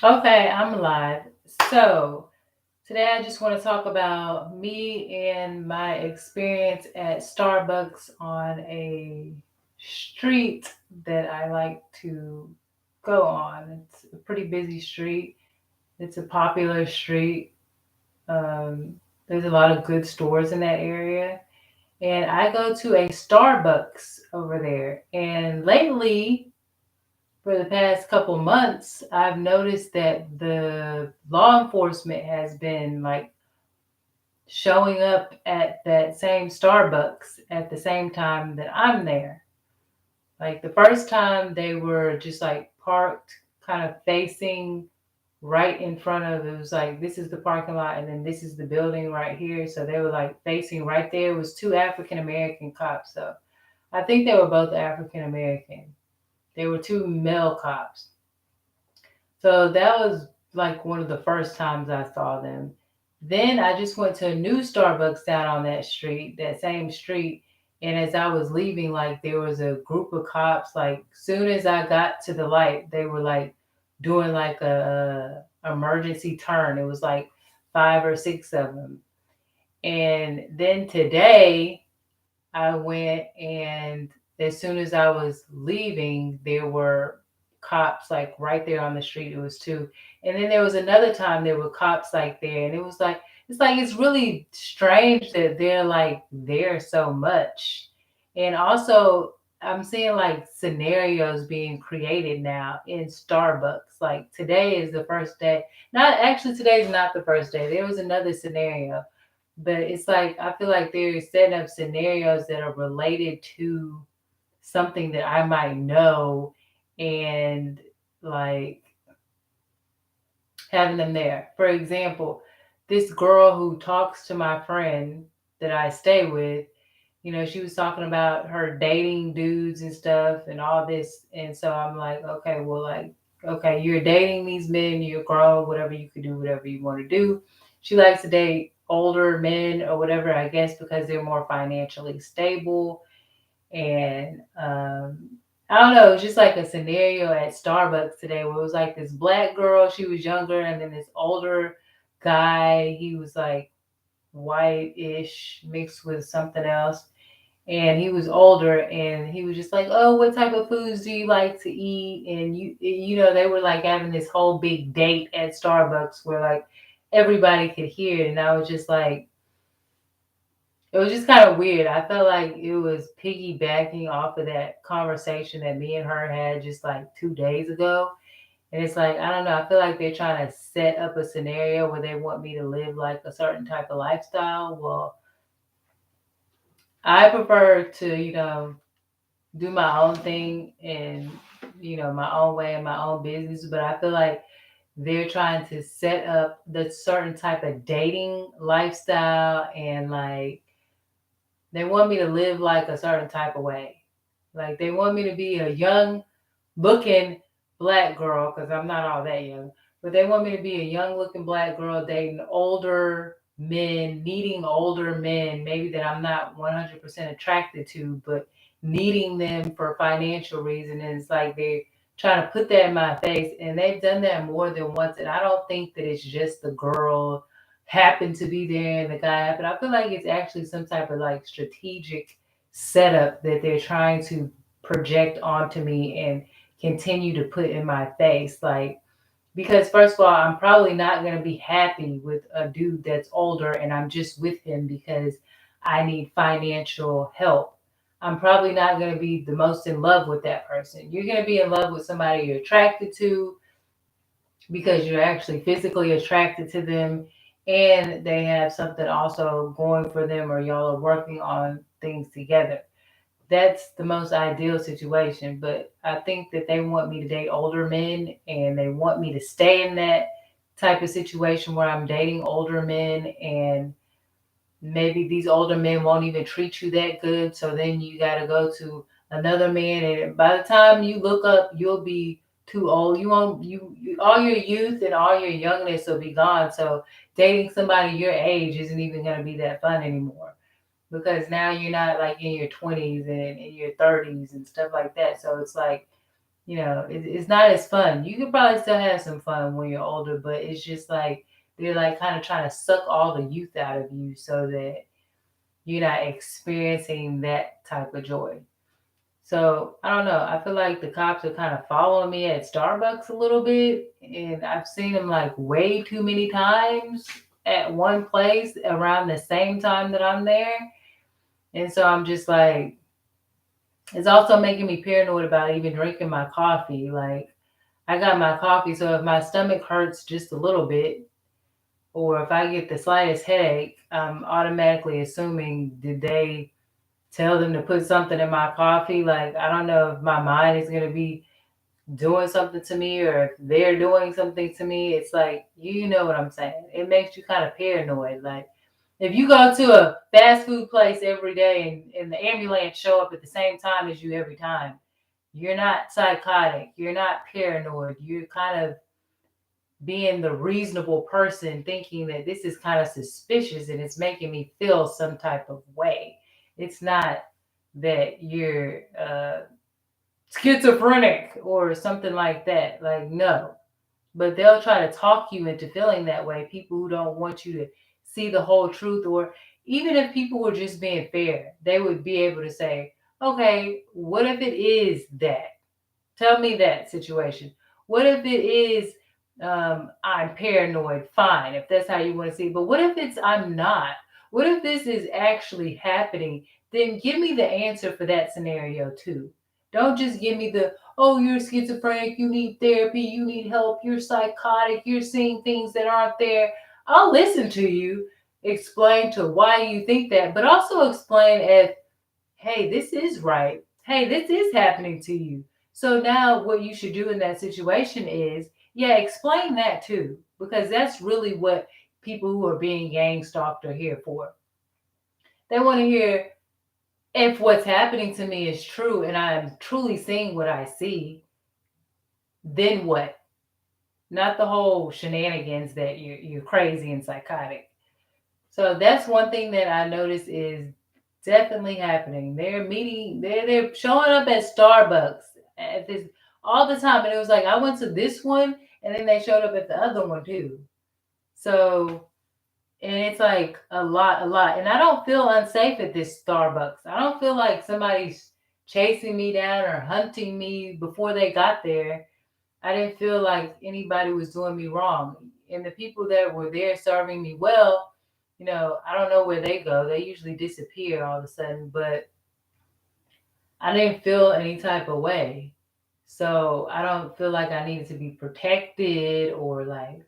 Okay, I'm live. So, today I just want to talk about me and my experience at Starbucks on a street that I like to go on. It's a pretty busy street, it's a popular street. Um, there's a lot of good stores in that area. And I go to a Starbucks over there. And lately, for the past couple months, I've noticed that the law enforcement has been like showing up at that same Starbucks at the same time that I'm there. Like the first time they were just like parked kind of facing right in front of it was like this is the parking lot and then this is the building right here. So they were like facing right there. It was two African American cops. So I think they were both African American. They were two male cops. So that was like one of the first times I saw them. Then I just went to a new Starbucks down on that street, that same street. And as I was leaving, like there was a group of cops. Like soon as I got to the light, they were like doing like a emergency turn. It was like five or six of them. And then today I went and as soon as I was leaving, there were cops like right there on the street. It was two. And then there was another time there were cops like there. And it was like, it's really strange that they're like there so much. And also, I'm seeing like scenarios being created now in Starbucks. Like today is the first day. Not actually, today's not the first day. There was another scenario, but it's like I feel like they're setting up scenarios that are related to something that I might know and like having them there. For example, this girl who talks to my friend that I stay with, she was talking about her dating dudes and stuff and all this. And so I'm like, okay, well, like, okay, you're dating these men, you're grown, whatever, you could do whatever you want to do. She likes to date older men or whatever, I guess, because they're more financially stable. And I don't know, it was just like a scenario at Starbucks today where it was like this black girl, she was younger, and then this older guy, he was like white-ish mixed with something else, and he was older, and he was just like, oh, what type of foods do you like to eat? And they were like having this whole big date at Starbucks where like everybody could hear it. And I was just like, it was just kind of weird. I felt like it was piggybacking off of that conversation that me and her had just like 2 days ago. And it's like, I don't know, I feel like they're trying to set up a scenario where they want me to live like a certain type of lifestyle. Well, I prefer to, do my own thing and my own way and my own business, but I feel like they're trying to set up the certain type of dating lifestyle, and like they want me to live like a certain type of way. Like they want me to be a young looking black girl, because I'm not all that young, but they want me to be a young looking black girl dating older men, needing older men, maybe that I'm not 100% attracted to, but needing them for financial reasons. And it's like they're trying to put that in my face. And they've done that more than once. And I don't think that it's just the girl happened to be there and the guy happened. I feel like it's actually some type of like strategic setup that they're trying to project onto me and continue to put in my face. Like, because first of all, I'm probably not going to be happy with a dude that's older and I'm just with him because I need financial help. I'm probably not going to be the most in love with that person. You're going to be in love with somebody you're attracted to because you're actually physically attracted to them and they have something also going for them, or y'all are working on things together. That's the most ideal situation. But I think that they want me to date older men and they want me to stay in that type of situation where I'm dating older men, and maybe these older men won't even treat you that good. So then you got to go to another man, and by the time you look up, you'll be too old. You won't all your youth and all your youngness will be gone. So dating somebody your age isn't even going to be that fun anymore, because now you're not like in your 20s and in your 30s and stuff like that. So it's like it's not as fun. You could probably still have some fun when you're older, but it's just like they're like kind of trying to suck all the youth out of you so that you're not experiencing that type of joy. So I don't know. I feel like the cops are kind of following me at Starbucks a little bit, and I've seen them like way too many times at one place around the same time that I'm there. And so I'm just like, it's also making me paranoid about even drinking my coffee. Like, I got my coffee, so if my stomach hurts just a little bit, or if I get the slightest headache, I'm automatically assuming did they tell them to put something in my coffee? Like, I don't know if my mind is going to be doing something to me or if they're doing something to me. It's like, you know what I'm saying? It makes you kind of paranoid. Like, if you go to a fast food place every day and the ambulance show up at the same time as you every time, you're not psychotic. You're not paranoid. You're kind of being the reasonable person thinking that this is kind of suspicious and it's making me feel some type of way. It's not that you're schizophrenic or something like that. Like, no. But they'll try to talk you into feeling that way. People who don't want you to see the whole truth, or even if people were just being fair, they would be able to say, okay, what if it is that? Tell me that situation. What if it is I'm paranoid? Fine, if that's how you want to see it. But what if it's I'm not? What if this is actually happening? Then give me the answer for that scenario too. Don't just give me the, oh, you're schizophrenic, you need therapy, you need help, you're psychotic, you're seeing things that aren't there. I'll listen to you, explain to why you think that, but also explain if, hey, this is right. Hey, this is happening to you. So now what you should do in that situation is, yeah, explain that too, because that's really what people who are being gang stalked are here for. They want to hear if what's happening to me is true and I'm truly seeing what I see, then what? Not the whole shenanigans that you're crazy and psychotic. So that's one thing that I noticed is definitely happening. They're showing up at Starbucks at this all the time. And it was like I went to this one and then they showed up at the other one too. So and it's like a lot. And I don't feel unsafe at this Starbucks. I don't feel like somebody's chasing me down or hunting me before they got there. I didn't feel like anybody was doing me wrong. And the people that were there serving me well, I don't know where they go. They usually disappear all of a sudden, but I didn't feel any type of way. So I don't feel like I needed to be protected or like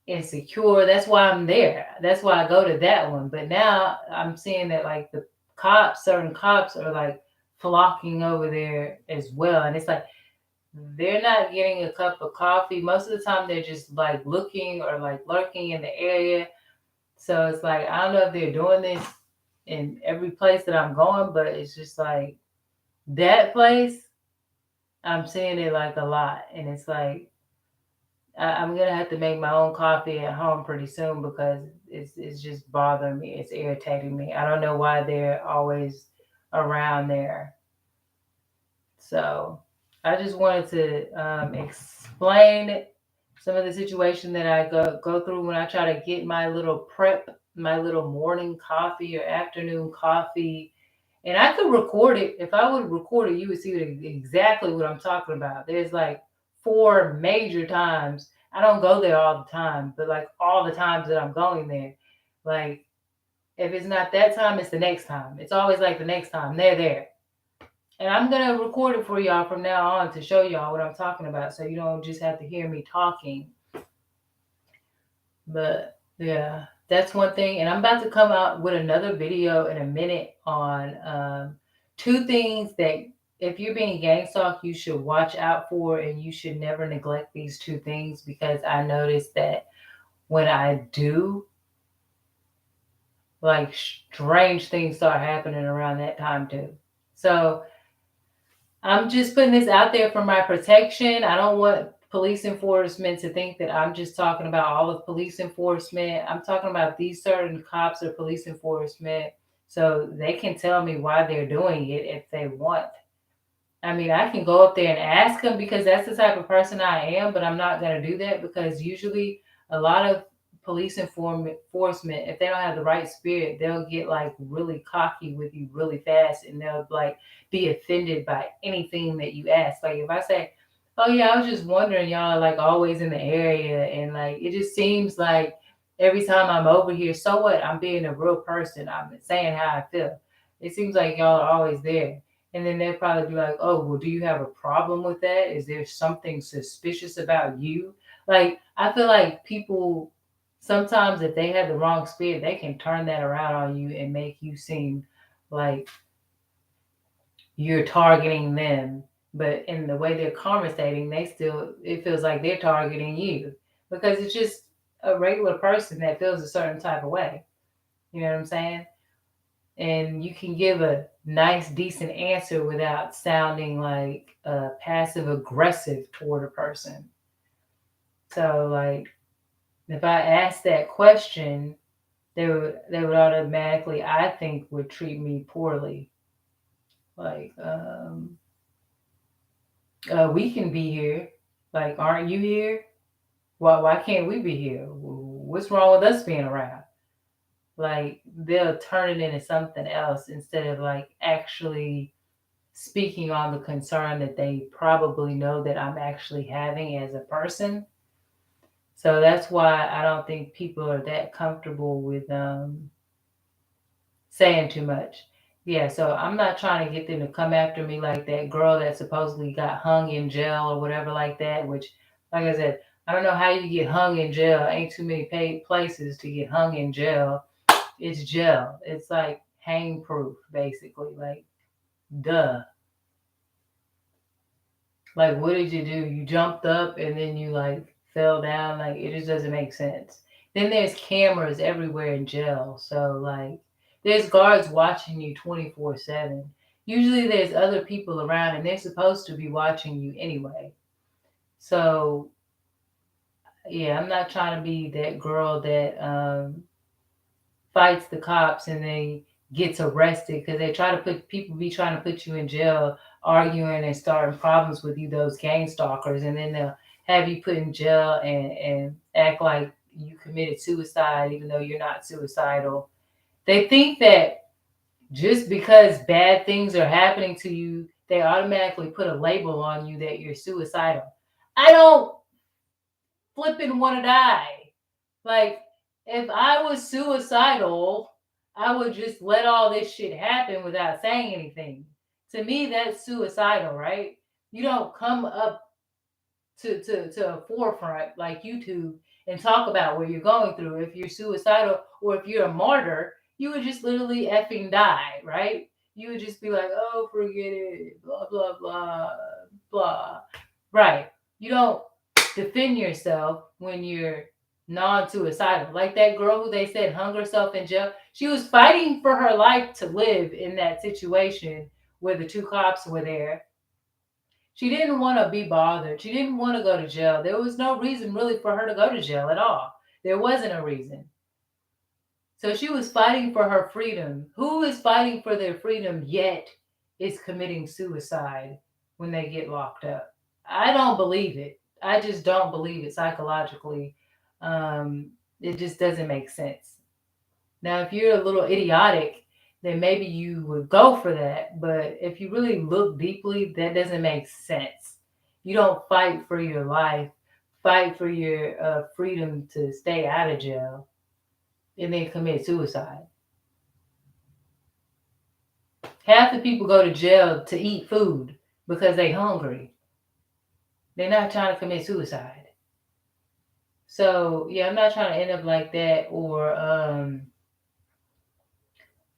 insecure. That's why I'm there. That's why I go to that one. But now I'm seeing that like the cops, certain cops are like flocking over there as well. And it's like, they're not getting a cup of coffee. Most of the time, they're just like looking or like lurking in the area. So it's like, I don't know if they're doing this in every place that I'm going, but it's just like that place, I'm seeing it like a lot. And it's like, I'm going to have to make my own coffee at home pretty soon because it's just bothering me. It's irritating me. I don't know why they're always around there. So I just wanted to explain some of the situation that I go through when I try to get my little prep, my little morning coffee or afternoon coffee. And I could record it. If I would record it, you would see exactly what I'm talking about. There's like four major times. I don't go there all the time, but like all the times that I'm going there, like if it's not that time, it's the next time. It's always like the next time they're there. And I'm gonna record it for y'all from now on to show y'all what I'm talking about, so you don't just have to hear me talking. But yeah, that's one thing. And I'm about to come out with another video in a minute on two things that if you're being gang stalked, you should watch out for, and you should never neglect these two things because I noticed that when I do, like strange things start happening around that time too. So I'm just putting this out there for my protection. I don't want police enforcement to think that I'm just talking about all of police enforcement. I'm talking about these certain cops or police enforcement so they can tell me why they're doing it if they want. I mean, I can go up there and ask them because that's the type of person I am, but I'm not going to do that because usually a lot of police enforcement, if they don't have the right spirit, they'll get like really cocky with you really fast and they'll like be offended by anything that you ask. Like if I say, "Oh yeah, I was just wondering, y'all are like always in the area," and like it just seems like every time I'm over here, so what? I'm being a real person. I'm saying how I feel. It seems like y'all are always there. And then they'll probably be like, "Oh, well, do you have a problem with that? Is there something suspicious about you?" Like, I feel like people sometimes, if they have the wrong spirit, they can turn that around on you and make you seem like you're targeting them. But in the way they're conversating, it feels like they're targeting you because it's just a regular person that feels a certain type of way. You know what I'm saying? And you can give a nice, decent answer without sounding like passive aggressive toward a person. So, like, if I ask that question, they would automatically, I think, would treat me poorly. Like, we can be here. Like, aren't you here? Why can't we be here? What's wrong with us being around? Like, they'll turn it into something else instead of like actually speaking on the concern that they probably know that I'm actually having as a person. So that's why I don't think people are that comfortable with saying too much. Yeah, so I'm not trying to get them to come after me like that girl that supposedly got hung in jail or whatever like that, which, like I said, I don't know how you get hung in jail. Ain't too many paid places to get hung in jail. It's jail. It's like hang proof, basically. Like, duh. Like, what did you do? You jumped up and then you like fell down. Like, it just doesn't make sense. Then there's cameras everywhere in jail. So, like, there's guards watching you 24/7. Usually there's other people around and they're supposed to be watching you anyway. So, yeah, I'm not trying to be that girl that fights the cops and then gets arrested because they try to put people be trying to put you in jail, arguing and starting problems with you, those gang stalkers, and then they'll have you put in jail and act like you committed suicide even though you're not suicidal. They think that just because bad things are happening to you, they automatically put a label on you that you're suicidal. I don't flipping want to die. Like, if I was suicidal, I would just let all this shit happen without saying anything. To me, that's suicidal, right? You don't come up to a forefront like YouTube and talk about what you're going through. If you're suicidal or if you're a martyr, you would just literally effing die, right? You would just be like, "Oh, forget it, blah, blah, blah, blah." Right. You don't defend yourself when you're non-suicidal. Like that girl who they said hung herself in jail. She was fighting for her life to live in that situation where the two cops were there. She didn't want to be bothered. She didn't want to go to jail. There was no reason really for her to go to jail at all. There wasn't a reason. So she was fighting for her freedom. Who is fighting for their freedom yet is committing suicide when they get locked up? I don't believe it. I just don't believe it psychologically. It just doesn't make sense. Now, if you're a little idiotic, then maybe you would go for that. But if you really look deeply, that doesn't make sense. You don't fight for your life, fight for your freedom to stay out of jail, and then commit suicide. Half the people go to jail to eat food because they're hungry. They're not trying to commit suicide. So yeah, I'm not trying to end up like that or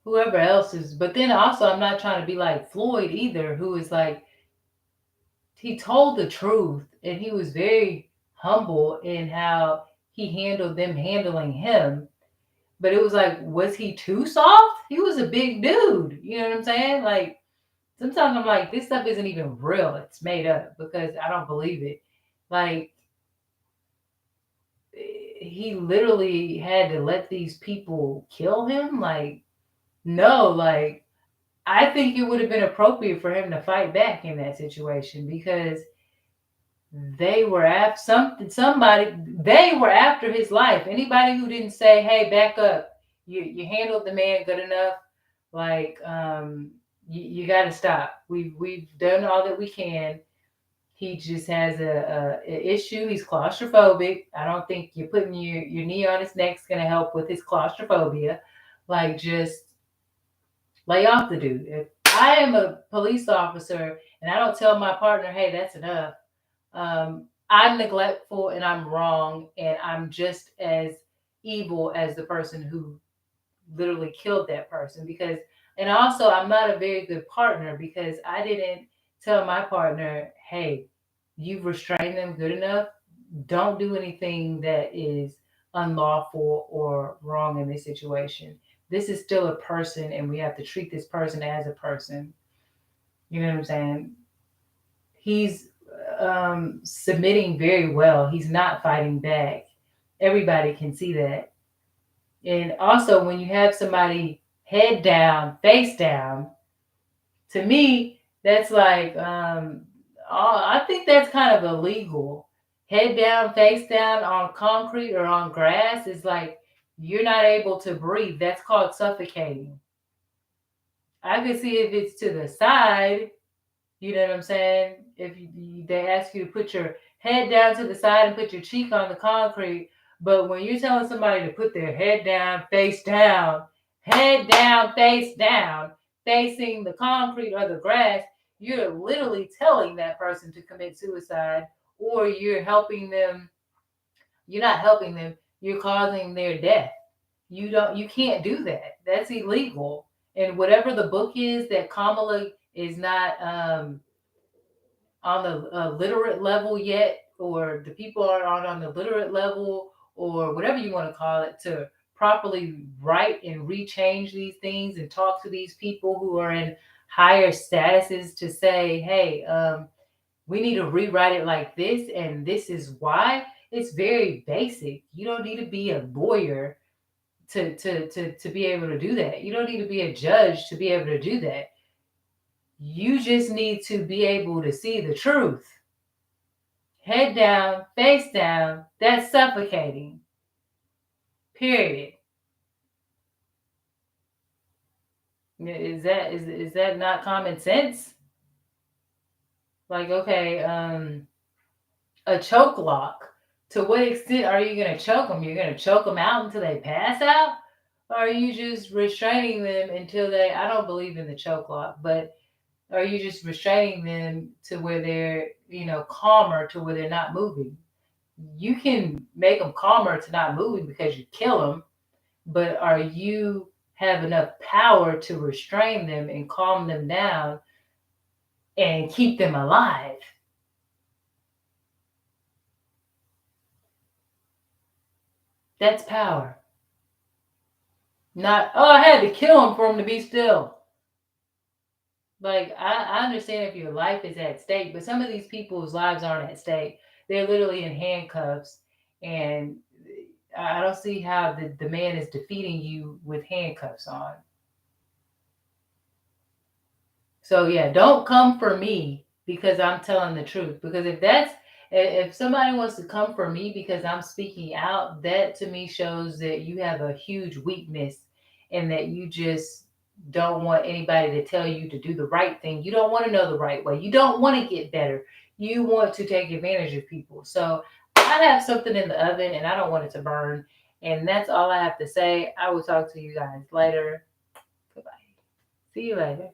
whoever else is. But then also, I'm not trying to be like Floyd either, who is like he told the truth and he was very humble in how he handled them handling him. But it was like, was he too soft? He was a big dude. You know what I'm saying? Like sometimes I'm like, this stuff isn't even real. It's made up because I don't believe it. Like he literally had to let these people kill him. Like no, like I think it would have been appropriate for him to fight back in that situation because they were after somebody. They were after his life. Anybody who didn't say, "Hey, back up," you handled the man good enough. Like, you got to stop. We've done all that we can. He just has a issue. He's claustrophobic. I don't think you're putting your knee on his neck is going to help with his claustrophobia. Like, just lay off the dude. If I am a police officer and I don't tell my partner, hey, that's enough, I'm neglectful and I'm wrong and I'm just as evil as the person who literally killed that person. Because, and also, I'm not a very good partner because I didn't tell my partner, hey, you've restrained them good enough. Don't do anything that is unlawful or wrong in this situation. This is still a person, and we have to treat this person as a person. You know what I'm saying? He's submitting very well. He's not fighting back. Everybody can see that. And also, when you have somebody head down, face down, to me, that's like, I think that's kind of illegal. Head down, face down on concrete or on grass is like you're not able to breathe. That's called suffocating. I could see if it's to the side, you know what I'm saying? If they ask you to put your head down to the side and put your cheek on the concrete, but when you're telling somebody to put their head down, face down, facing the concrete or the grass, you're literally telling that person to commit suicide, or you're helping them. You're not helping them. You're causing their death. You can't do that. That's illegal. And whatever the book is that Kamala is not on the literate level yet, or the people aren't on the literate level, or whatever you want to call it, to properly write and rechange these things and talk to these people who are in higher statuses to say, hey, we need to rewrite it like this, and this is why. It's very basic. You don't need to be a lawyer to be able to do that. You don't need to be a judge to be able to do that. You just need to be able to see the truth. Head down, face down, that's suffocating. Period. Is that not common sense? Like, okay, a choke lock. To what extent are you going to choke them? You're going to choke them out until they pass out? Or are you just restraining them until they, I don't believe in the choke lock, but are you just restraining them to where they're, calmer to where they're not moving? You can make them calmer to not moving because you kill them, but are you have enough power to restrain them and calm them down and keep them alive? That's power. Not, oh, I had to kill him for him to be still. Like, I understand if your life is at stake, but some of these people's lives aren't at stake. They're literally in handcuffs, and I don't see how the man is defeating you with handcuffs on. So yeah, don't come for me because I'm telling the truth. Because if somebody wants to come for me because I'm speaking out, that to me shows that you have a huge weakness and that you just don't want anybody to tell you to do the right thing. You don't want to know the right way. You don't want to get better. You want to take advantage of people. So I have something in the oven and I don't want it to burn. And that's all I have to say. I will talk to you guys later. Goodbye. See you later.